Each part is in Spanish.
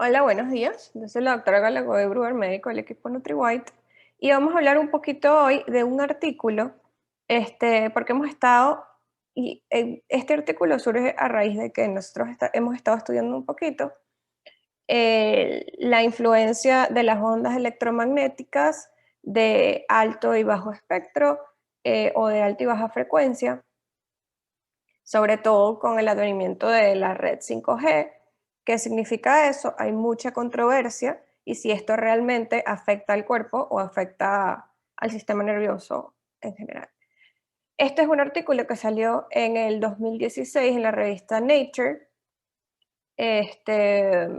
Hola, buenos días. Yo soy la doctora Galago de Brewer, médico del equipo NutriWhite, y vamos a hablar un poquito hoy de un artículo, porque hemos estado, este artículo surge a raíz de que nosotros hemos estado estudiando un poquito la influencia de las ondas electromagnéticas de alto y bajo espectro o de alta y baja frecuencia, sobre todo con el advenimiento de la red 5G. ¿Qué significa eso? Hay mucha controversia y si esto realmente afecta al cuerpo o afecta al sistema nervioso en general. Este es un artículo que salió en el 2016 en la revista Nature, este,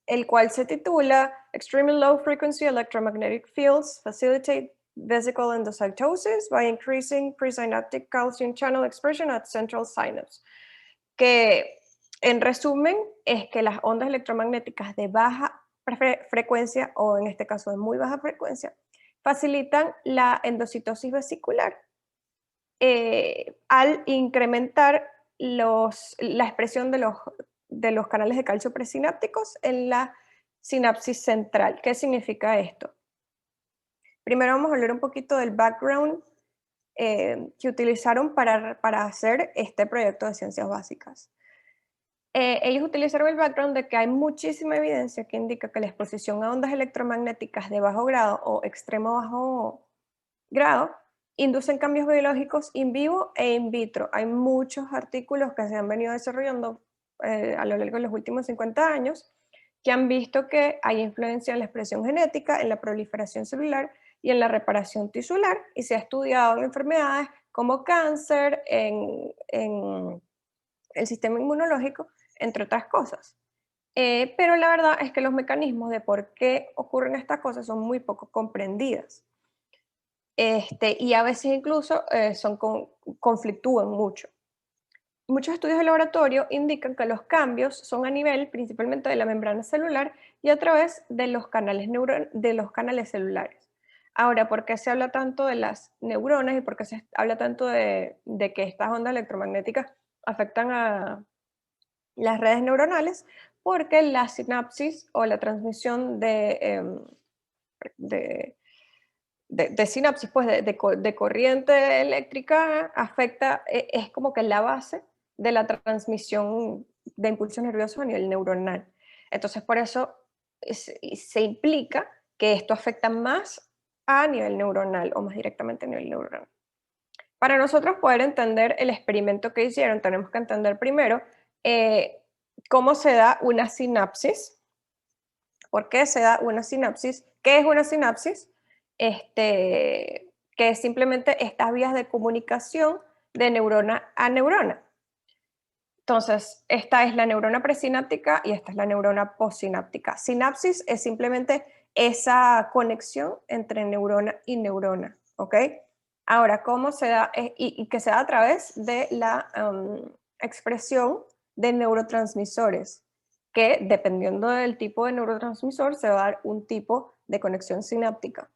el cual se titula Extremely Low Frequency Electromagnetic Fields Facilitate Vesicle Endocytosis by Increasing Presynaptic Calcium Channel Expression at Central Synapse, que en resumen es que las ondas electromagnéticas de baja frecuencia, o en este caso de muy baja frecuencia, facilitan la endocitosis vesicular al incrementar la expresión de los canales de calcio presinápticos en la sinapsis central. ¿Qué significa esto? Primero vamos a hablar un poquito del background que utilizaron para hacer este proyecto de ciencias básicas. Ellos utilizaron el background de que hay muchísima evidencia que indica que la exposición a ondas electromagnéticas de bajo grado o extremo bajo grado inducen cambios biológicos in vivo e in vitro. Hay muchos artículos que se han venido desarrollando a lo largo de los últimos 50 años que han visto que hay influencia en la expresión genética, en la proliferación celular y en la reparación tisular, y se ha estudiado en enfermedades como cáncer, en el sistema inmunológico, entre otras cosas. Pero la verdad es que los mecanismos de por qué ocurren estas cosas son muy poco comprendidas. Y a veces incluso conflictúan mucho. Muchos estudios de laboratorio indican que los cambios son a nivel principalmente de la membrana celular y a través de los canales celulares. Ahora, ¿por qué se habla tanto de las neuronas y por qué se habla tanto de que estas ondas electromagnéticas afectan a las redes neuronales? Porque la sinapsis o la transmisión de de sinapsis, pues de corriente eléctrica afecta, es como que la base de la transmisión de impulsos nerviosos a nivel neuronal. Entonces, por eso se implica que esto afecta más a nivel neuronal o más directamente a nivel neuronal. Para nosotros poder entender el experimento que hicieron, tenemos que entender primero eh, cómo se da una sinapsis. ¿Por qué se da una sinapsis? ¿Qué es una sinapsis? Que es simplemente estas vías de comunicación de neurona a neurona. Entonces, esta es la neurona presináptica y esta es la neurona postsináptica. Sinapsis es simplemente esa conexión entre neurona y neurona, ¿ok? Ahora, ¿cómo se da? Y que se da a través de la expresión de neurotransmisores, que dependiendo del tipo de neurotransmisor se va a dar un tipo de conexión sináptica.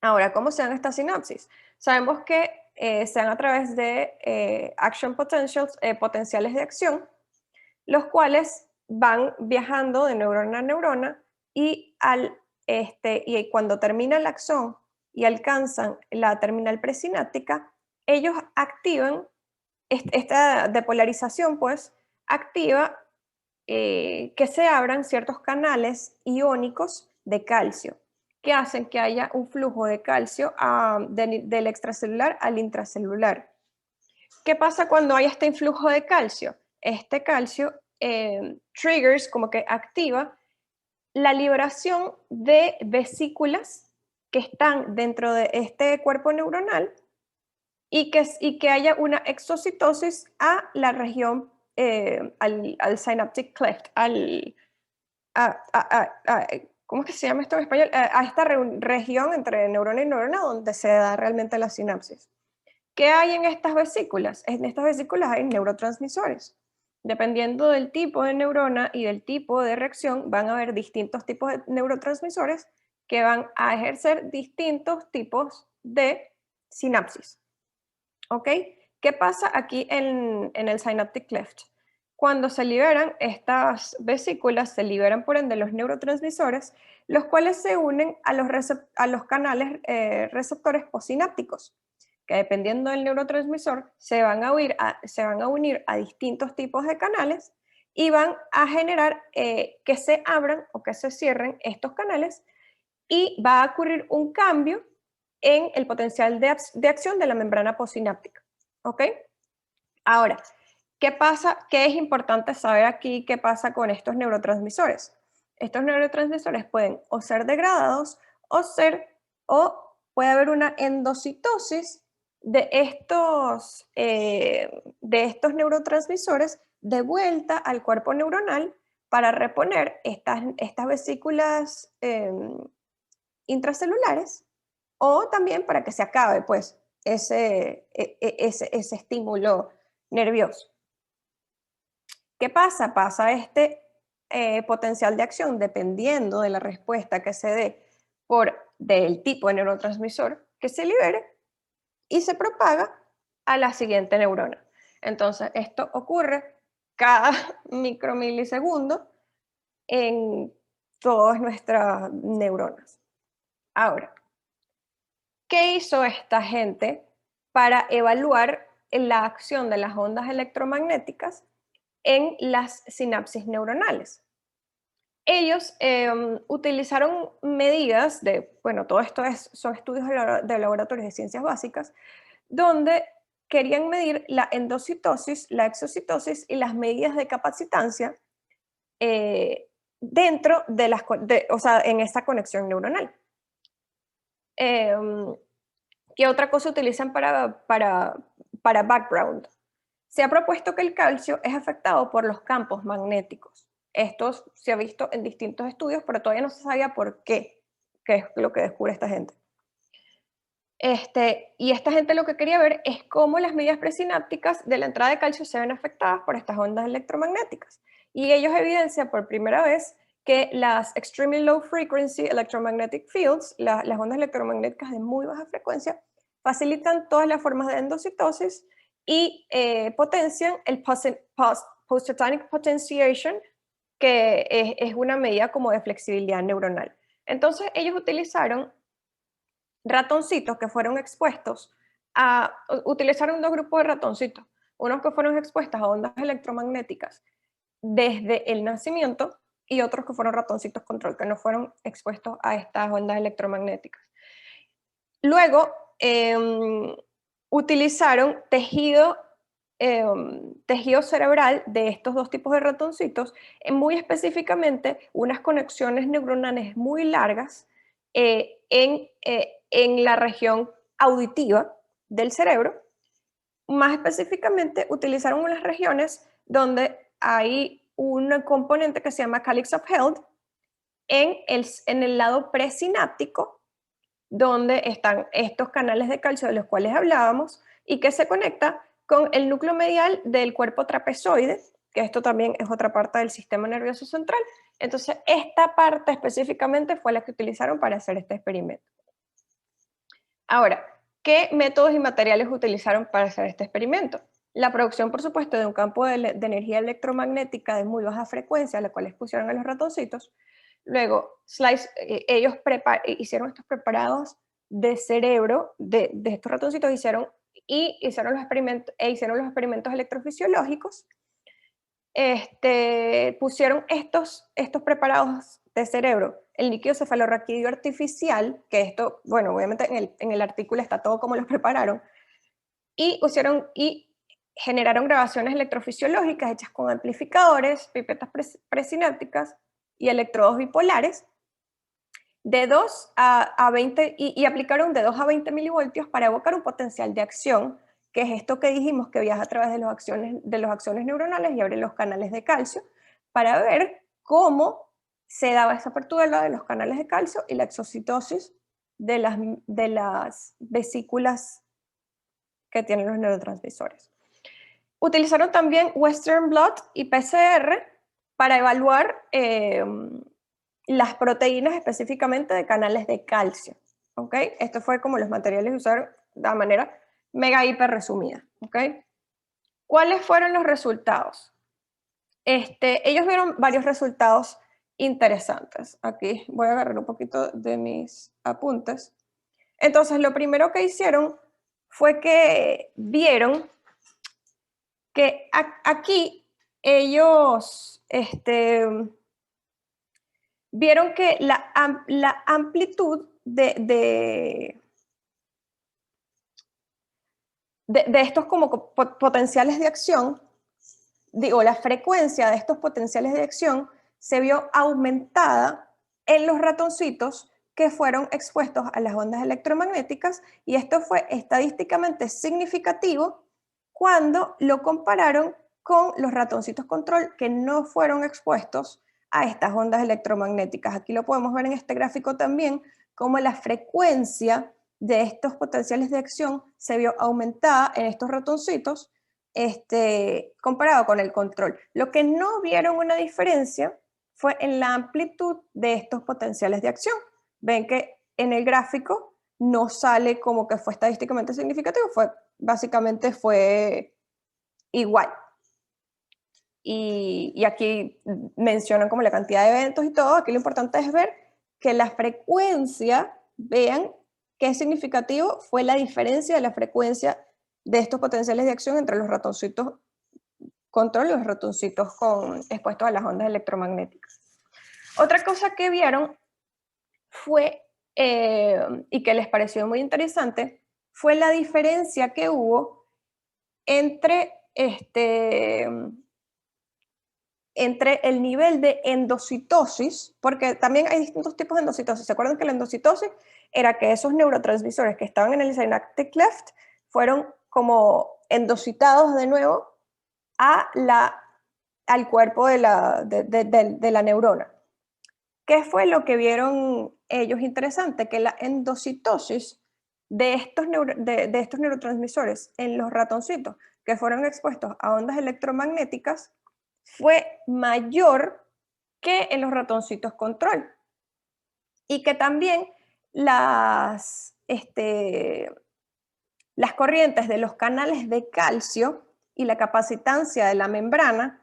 Ahora, ¿cómo se dan estas sinapsis? Sabemos que se dan a través de action potentials, potenciales de acción, los cuales van viajando de neurona a neurona y, y cuando termina el axón y alcanzan la terminal presináptica, ellos activan esta depolarización, pues, activa que se abran ciertos canales iónicos de calcio que hacen que haya un flujo de calcio del extracelular al intracelular. ¿Qué pasa cuando hay este influjo de calcio? Este calcio triggers, como que activa la liberación de vesículas que están dentro de este cuerpo neuronal y que haya una exocitosis a la región, al synaptic cleft, ¿cómo es que se llama esto en español? A esta región entre neurona y neurona donde se da realmente la sinapsis. ¿Qué hay en estas vesículas? En estas vesículas hay neurotransmisores. Dependiendo del tipo de neurona y del tipo de reacción, van a haber distintos tipos de neurotransmisores que van a ejercer distintos tipos de sinapsis. ¿Ok? ¿Qué pasa aquí en el synaptic cleft? cuando se liberan estas vesículas, se liberan por ende los neurotransmisores, los cuales se unen a los canales receptores posinápticos, que dependiendo del neurotransmisor se van a unir a distintos tipos de canales y van a generar que se abran o que se cierren estos canales y va a ocurrir un cambio en el potencial de acción de la membrana posináptica. ¿Ok? Ahora, ¿qué pasa? ¿Qué es importante saber aquí? ¿Qué pasa con estos neurotransmisores? Estos neurotransmisores pueden o ser degradados o puede haber una endocitosis de estos neurotransmisores de vuelta al cuerpo neuronal para reponer estas vesículas intracelulares o también para que se acabe pues ese estímulo nervioso. ¿Qué pasa? Pasa este potencial de acción dependiendo de la respuesta que se dé del tipo de neurotransmisor que se libere y se propaga a la siguiente neurona. Entonces, esto ocurre cada micromilisegundo en todas nuestras neuronas. Ahora, ¿qué hizo esta gente para evaluar la acción de las ondas electromagnéticas en las sinapsis neuronales? Ellos utilizaron medidas bueno, todo esto son estudios de laboratorios de ciencias básicas, donde querían medir la endocitosis, la exocitosis y las medidas de capacitancia dentro o sea, en esta conexión neuronal. ¿Qué otra cosa utilizan para background? Se ha propuesto que el calcio es afectado por los campos magnéticos. Esto se ha visto en distintos estudios, pero todavía no se sabía por qué, que es lo que descubre esta gente. Y esta gente lo que quería ver es cómo las medidas presinápticas de la entrada de calcio se ven afectadas por estas ondas electromagnéticas. Y ellos evidencian por primera vez que las extremely low frequency electromagnetic fields, las ondas electromagnéticas de muy baja frecuencia, facilitan todas las formas de endocitosis y potencian el post-tetanic potentiation, que es una medida como de flexibilidad neuronal. Entonces ellos utilizaron ratoncitos que fueron expuestos utilizaron dos grupos de ratoncitos, unos que fueron expuestos a ondas electromagnéticas desde el nacimiento y otros que fueron ratoncitos control, que no fueron expuestos a estas ondas electromagnéticas. Luego, utilizaron tejido cerebral de estos dos tipos de ratoncitos, muy específicamente unas conexiones neuronales muy largas en la región auditiva del cerebro. Más específicamente, utilizaron unas regiones donde hay un componente que se llama calyx of Heald en el lado presináptico, donde están estos canales de calcio de los cuales hablábamos y que se conecta con el núcleo medial del cuerpo trapezoide, que esto también es otra parte del sistema nervioso central. Entonces, esta parte específicamente fue la que utilizaron para hacer este experimento. Ahora, ¿qué métodos y materiales utilizaron para hacer este experimento? La producción, por supuesto, de un campo de energía electromagnética de muy baja frecuencia, la cual expusieron a los ratoncitos. Luego, ellos hicieron estos preparados de cerebro de estos ratoncitos, hicieron los experimentos electrofisiológicos. Pusieron estos preparados de cerebro, el líquido cefalorraquídeo artificial, que esto, bueno, obviamente en el artículo está todo cómo los prepararon, y generaron grabaciones electrofisiológicas hechas con amplificadores, pipetas presinápticas y electrodos bipolares de 2 a 20 y aplicaron de 2 a 20 milivoltios para evocar un potencial de acción, que es esto que dijimos que viaja a través de los axones neuronales y abre los canales de calcio, para ver cómo se daba esa apertura de los canales de calcio y la exocitosis de las vesículas que tienen los neurotransmisores. Utilizaron también Western Blot y PCR para evaluar las proteínas específicamente de canales de calcio. ¿Okay? Esto fue como los materiales usaron de manera mega hiper resumida. ¿Okay? ¿Cuáles fueron los resultados? ellos vieron varios resultados interesantes. Aquí voy a agarrar un poquito de mis apuntes. Entonces, lo primero que hicieron fue que vieron que aquí ellos vieron que la amplitud de estos como potenciales de acción, digo, la frecuencia de estos potenciales de acción se vio aumentada en los ratoncitos que fueron expuestos a las ondas electromagnéticas, y esto fue estadísticamente significativo cuando lo compararon con los ratoncitos control que no fueron expuestos a estas ondas electromagnéticas. Aquí lo podemos ver en este gráfico también, como la frecuencia de estos potenciales de acción se vio aumentada en estos ratoncitos comparado con el control. Lo que no vieron una diferencia fue en la amplitud de estos potenciales de acción. Ven que en el gráfico no sale como que fue estadísticamente significativo, básicamente fue igual. Y aquí mencionan como la cantidad de eventos y todo. Aquí lo importante es ver que la frecuencia, vean qué significativo fue la diferencia de la frecuencia de estos potenciales de acción entre los ratoncitos control y los ratoncitos expuestos a las ondas electromagnéticas. Otra cosa que vieron fue, y que les pareció muy interesante, fue la diferencia que hubo entre el nivel de endocitosis, porque también hay distintos tipos de endocitosis. ¿Se acuerdan que la endocitosis era que esos neurotransmisores que estaban en el synaptic cleft fueron como endocitados de nuevo al cuerpo de la neurona? ¿Qué fue lo que vieron ellos interesante? Que la endocitosis de estos neurotransmisores en los ratoncitos que fueron expuestos a ondas electromagnéticas fue mayor que en los ratoncitos control. Y que también las corrientes de los canales de calcio y la capacitancia de la membrana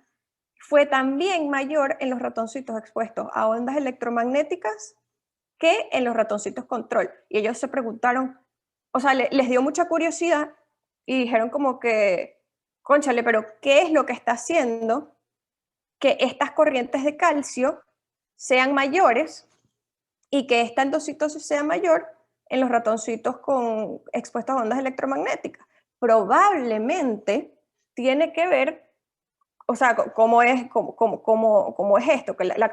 fue también mayor en los ratoncitos expuestos a ondas electromagnéticas que en los ratoncitos control. Y ellos se preguntaron, o sea, les dio mucha curiosidad y dijeron como que, cónchale, pero ¿qué es lo que está haciendo que estas corrientes de calcio sean mayores y que esta endocitosis sea mayor en los ratoncitos expuestos a ondas electromagnéticas? Probablemmente tiene que ver, o sea, cómo es esto, que la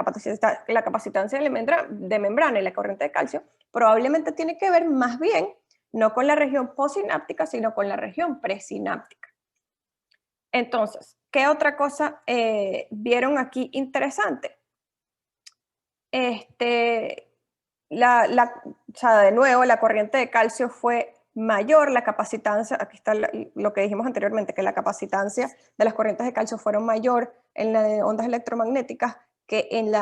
capacitancia de membrana y la corriente de calcio probablemente tiene que ver más bien no con la región postsináptica, sino con la región presináptica. Entonces, ¿qué otra cosa vieron aquí interesante? O sea, de nuevo, la corriente de calcio fue mayor, la capacitancia, aquí está lo que dijimos anteriormente, que la capacitancia de las corrientes de calcio fueron mayor en las ondas electromagnéticas que en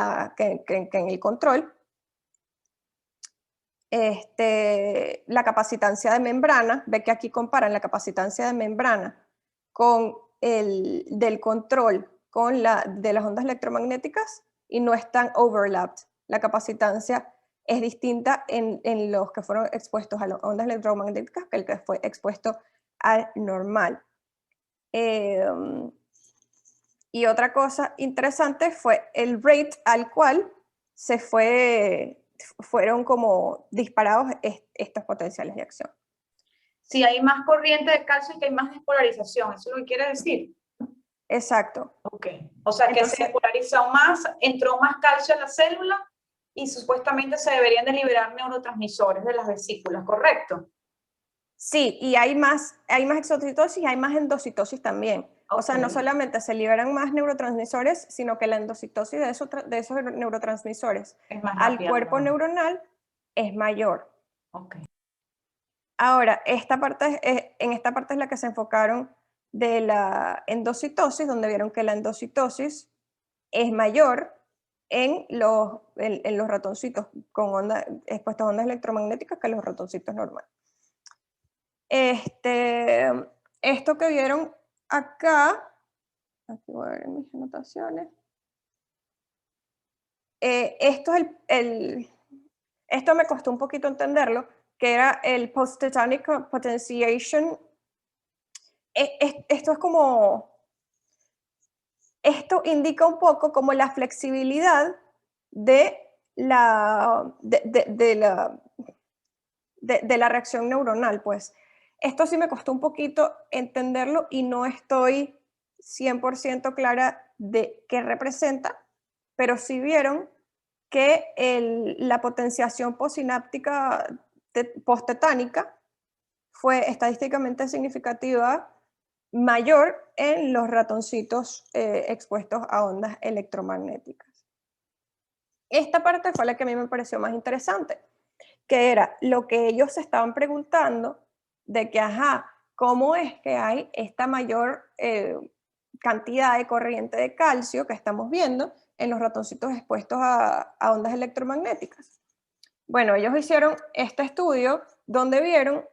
el control. La capacitancia de membrana, ve que aquí comparan la capacitancia de membrana con del control con de las ondas electromagnéticas y no están overlapped. La capacitancia es distinta en los que fueron expuestos a las ondas electromagnéticas que el que fue expuesto al normal. Y otra cosa interesante fue el rate al cual fueron como disparados estos potenciales de acción. Si hay más corriente de calcio, que hay más despolarización, ¿eso es lo que quiere decir? Exacto. Ok, o sea, entonces, que se despolarizó más, entró más calcio en la célula y supuestamente se deberían de liberar neurotransmisores de las vesículas, ¿correcto? Sí, y hay más exocitosis y hay más endocitosis también. Okay. O sea, no solamente se liberan más neurotransmisores, sino que la endocitosis de esos neurotransmisores al cuerpo neuronal es mayor. Okay. Ahora, en esta parte es la que se enfocaron de la endocitosis, donde vieron que la endocitosis es mayor en los ratoncitos expuestos a ondas electromagnéticas que los ratoncitos normales. Esto que vieron acá, Aquí voy a ver mis anotaciones. Esto me costó un poquito entenderlo, que era el post-tetanic potentiation. Esto es como, esto indica un poco como la flexibilidad de la reacción neuronal, pues. Esto sí me costó un poquito entenderlo y no estoy 100% clara de qué representa, pero sí vieron que la potenciación postsináptica post-tetánica fue estadísticamente significativa mayor en los ratoncitos expuestos a ondas electromagnéticas. Esta parte fue la que a mí me pareció más interesante, que era lo que ellos se estaban preguntando de que, ajá, ¿cómo es que hay esta mayor cantidad de corriente de calcio que estamos viendo en los ratoncitos expuestos a ondas electromagnéticas? Bueno, ellos hicieron este estudio donde vieron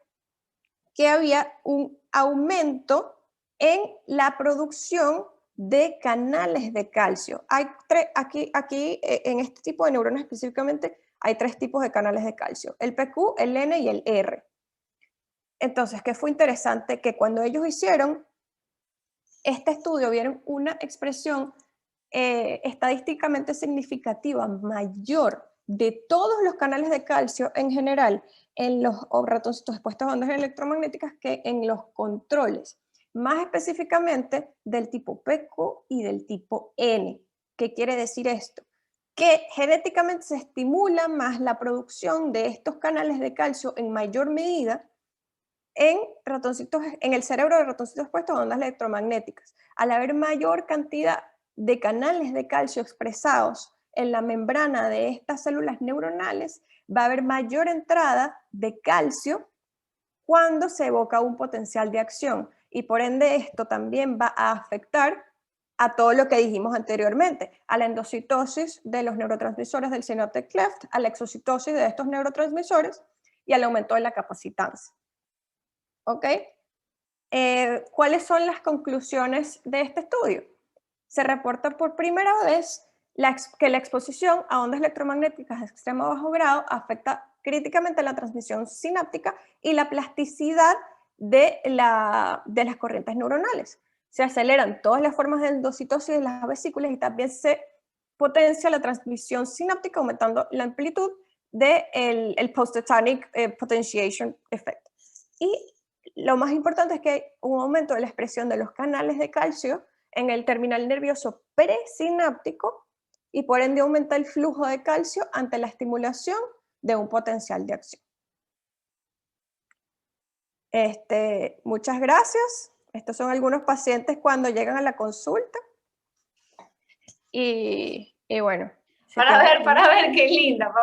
que había un aumento en la producción de canales de calcio. Hay aquí en este tipo de neuronas específicamente, hay 3 tipos de canales de calcio, el PQ, el N y el R. Entonces, ¿qué fue interesante? Que cuando ellos hicieron este estudio, vieron una expresión estadísticamente significativa mayor de todos los canales de calcio en general en los ratoncitos expuestos a ondas electromagnéticas que en los controles, más específicamente del tipo PQ y del tipo N. ¿Qué quiere decir esto? Que genéticamente se estimula más la producción de estos canales de calcio en mayor medida en el cerebro de ratoncitos expuestos a ondas electromagnéticas. Al haber mayor cantidad de canales de calcio expresados en la membrana de estas células neuronales, va a haber mayor entrada de calcio cuando se evoca un potencial de acción. Y por ende esto también va a afectar a todo lo que dijimos anteriormente, a la endocitosis de los neurotransmisores del synaptic cleft, a la exocitosis de estos neurotransmisores y al aumento de la capacitancia. ¿Ok? ¿Cuáles son las conclusiones de este estudio? Se reporta por primera vez que la exposición a ondas electromagnéticas de extremo a bajo grado afecta críticamente la transmisión sináptica y la plasticidad de las corrientes neuronales. Se aceleran todas las formas de endocitosis de las vesículas y también se potencia la transmisión sináptica aumentando la amplitud del post-tetanic potentiation effect. Y lo más importante es que hay un aumento de la expresión de los canales de calcio en el terminal nervioso presináptico y por ende aumenta el flujo de calcio ante la estimulación de un potencial de acción. Muchas gracias. Estos son algunos pacientes cuando llegan a la consulta. Y bueno. Para ver, qué linda.